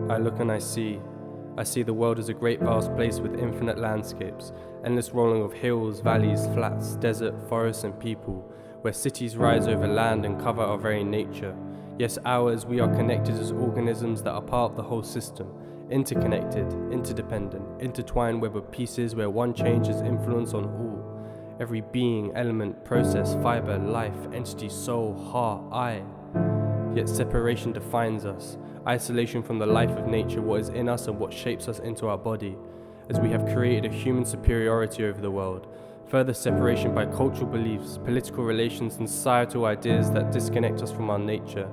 I look and I see the world as a great vast place with infinite landscapes, endless rolling of hills, valleys, flats, desert, forests and people, where cities rise over land and cover our very nature. Yes, we are connected as organisms that are part of the whole system, interconnected, interdependent, intertwined web of pieces where one change has influence on all. Every being, element, process, fiber, life, entity, soul, heart, I. Yet separation defines us, isolation from the life of nature, what is in us and what shapes us into our body, as we have created a human superiority over the world. Further separation by cultural beliefs, political relations and societal ideas that disconnect us from our nature.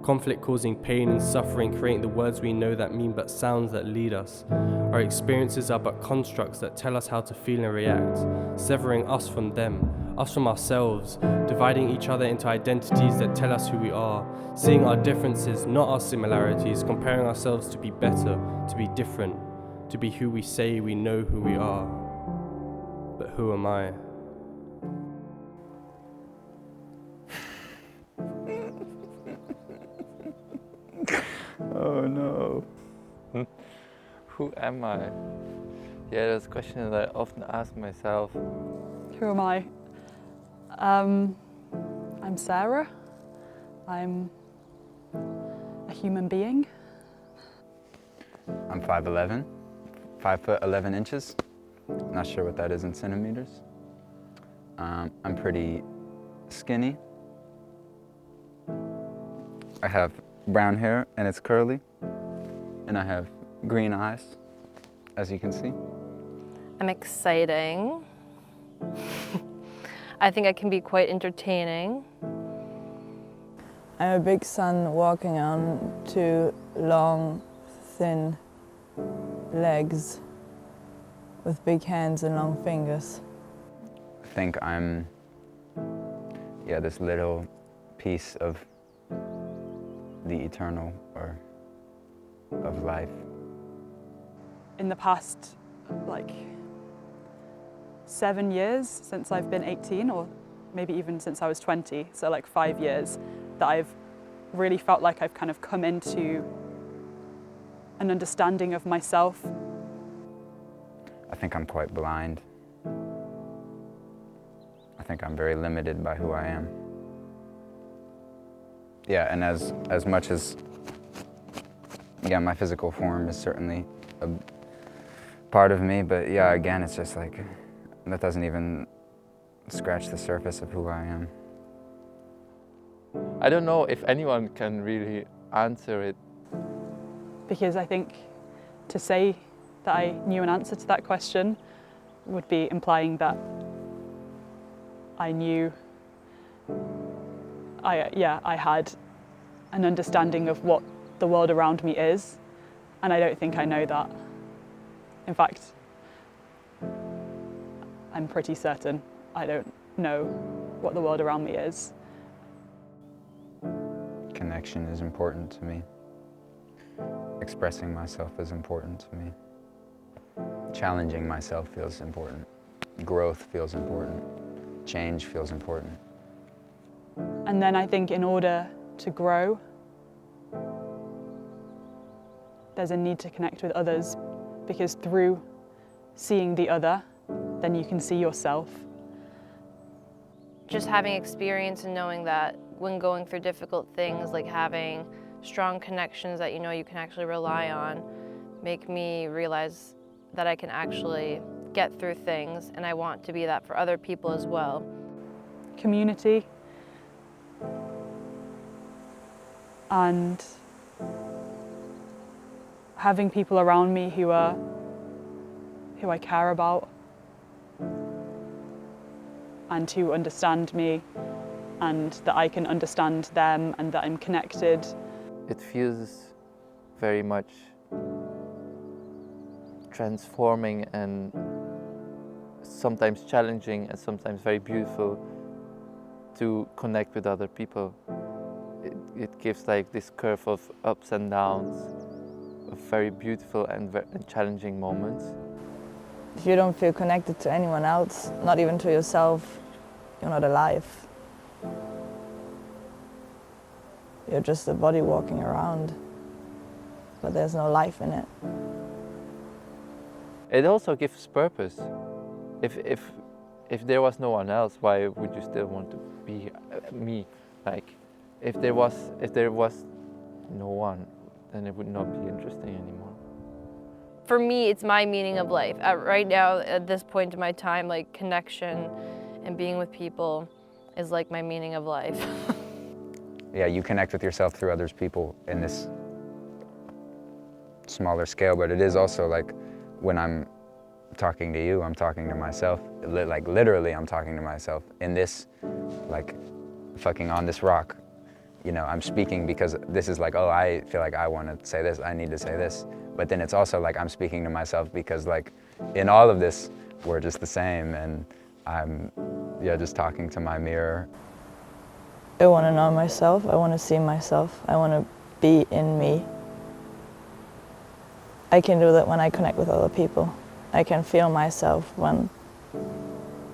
Conflict causing pain and suffering, creating the words we know that mean but sounds that lead us. Our experiences are but constructs that tell us how to feel and react, severing us from them, us from ourselves, dividing each other into identities that tell us who we are, seeing our differences, not our similarities, comparing ourselves to be better, to be different, to be who we say we know who we are. But who am I? Oh no. Who am I? Yeah, that's a question that I often ask myself. Who am I? I'm Sarah. I'm a human being. I'm 5'11", 5 foot 11 inches. Not sure what that is in centimeters. I'm pretty skinny. I have brown hair and it's curly. And I have green eyes, as you can see. I'm exciting. I think I can be quite entertaining. I'm a big son walking on two long, thin legs with big hands and long fingers. I think I'm, this little piece of the eternal or of life. In the past, 7 years since I've been 18, or maybe even since I was 20, so 5 years, that I've really felt like I've kind of come into an understanding of myself. I think I'm quite blind. I think I'm very limited by who I am. Yeah, and as much as, my physical form is certainly a part of me, but again, it's just that doesn't even scratch the surface of who I am. I don't know if anyone can really answer it. Because I think to say that I knew an answer to that question would be implying that I knew, I had an understanding of what the world around me is, and I don't think I know that. In fact, I'm pretty certain I don't know what the world around me is. Connection is important to me. Expressing myself is important to me. Challenging myself feels important. Growth feels important. Change feels important. And then I think in order to grow, there's a need to connect with others, because through seeing the other, then you can see yourself. Just having experience and knowing that when going through difficult things, like having strong connections that you know you can actually rely on, make me realize that I can actually get through things, and I want to be that for other people as well. Community and having people around me who I care about and who understand me, and that I can understand them, and that I'm connected. It feels very much transforming and sometimes challenging and sometimes very beautiful to connect with other people. It gives this curve of ups and downs, of very beautiful and challenging moments. If you don't feel connected to anyone else, not even to yourself, you're not alive. You're just a body walking around. but there's no life in it. It also gives purpose. If there was no one else, why would you still want to be me? Like, if there was no one, then it would not be interesting anymore. For me, it's my meaning of life. Right now, at this point in my time, like connection and being with people is like my meaning of life. Yeah, you connect with yourself through others people in this smaller scale, but it is also like when I'm talking to you, I'm talking to myself. Like literally, I'm talking to myself in this, like fucking on this rock. You know, I'm speaking because this is like, oh, I feel like I want to say this, I need to say this. But then it's also like I'm speaking to myself because like in all of this, we're just the same, and I'm just talking to my mirror. I want to know myself, I want to see myself, I want to be in me. I can do that when I connect with other people. I can feel myself when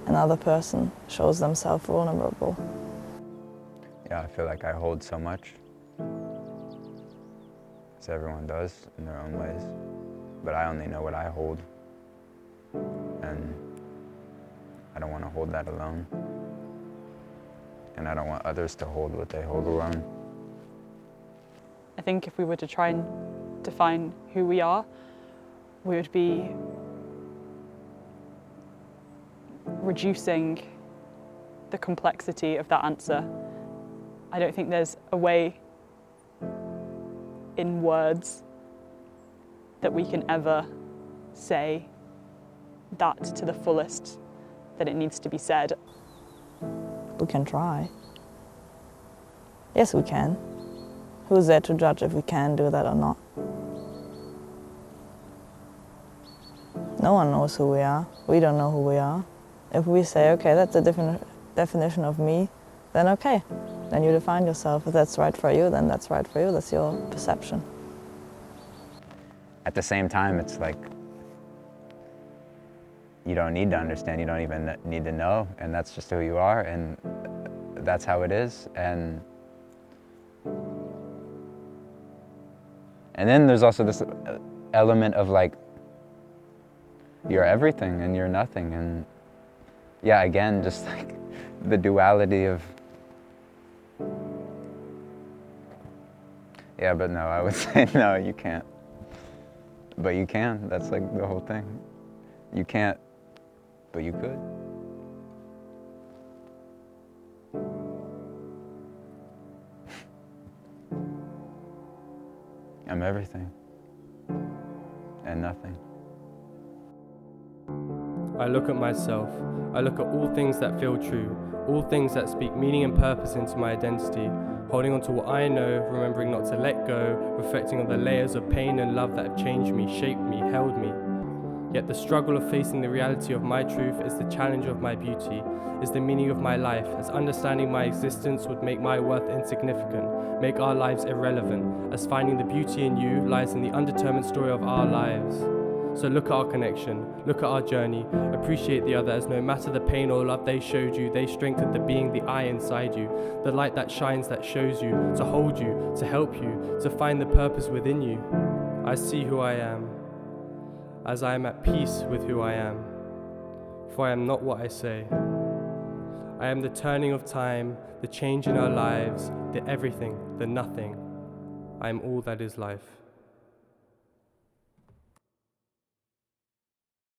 another person shows themselves vulnerable. Yeah, I feel like I hold so much, as everyone does in their own ways, but I only know what I hold, and I don't want to hold that alone, and I don't want others to hold what they hold alone. I think if we were to try and define who we are, we would be reducing the complexity of that answer. I don't think there's a way in words that we can ever say that to the fullest that it needs to be said. We can try. Yes, we can. Who's there to judge if we can do that or not? No one knows who we are. We don't know who we are. If we say, okay, that's a different definition of me, then okay. Then you define yourself. If that's right for you, then that's right for you. That's your perception. At the same time, it's like, you don't need to understand, you don't even need to know, and that's just who you are, and that's how it is. And then there's also this element of like, you're everything and you're nothing, and yeah, again, just like the duality of, yeah, but no, I would say no, you can't. But you can, that's like the whole thing. You can't, but you could. I'm everything and nothing. I look at myself, I look at all things that feel true, all things that speak meaning and purpose into my identity, holding on to what I know, remembering not to let go, reflecting on the layers of pain and love that have changed me, shaped me, held me. Yet the struggle of facing the reality of my truth is the challenge of my beauty, is the meaning of my life, as understanding my existence would make my worth insignificant, make our lives irrelevant, as finding the beauty in you lies in the undetermined story of our lives. So look at our connection, look at our journey, appreciate the other, as no matter the pain or love they showed you, they strengthened the being, the I inside you, the light that shines, that shows you, to hold you, to help you, to find the purpose within you. I see who I am, as I am at peace with who I am, for I am not what I say. I am the turning of time, the change in our lives, the everything, the nothing. I am all that is life.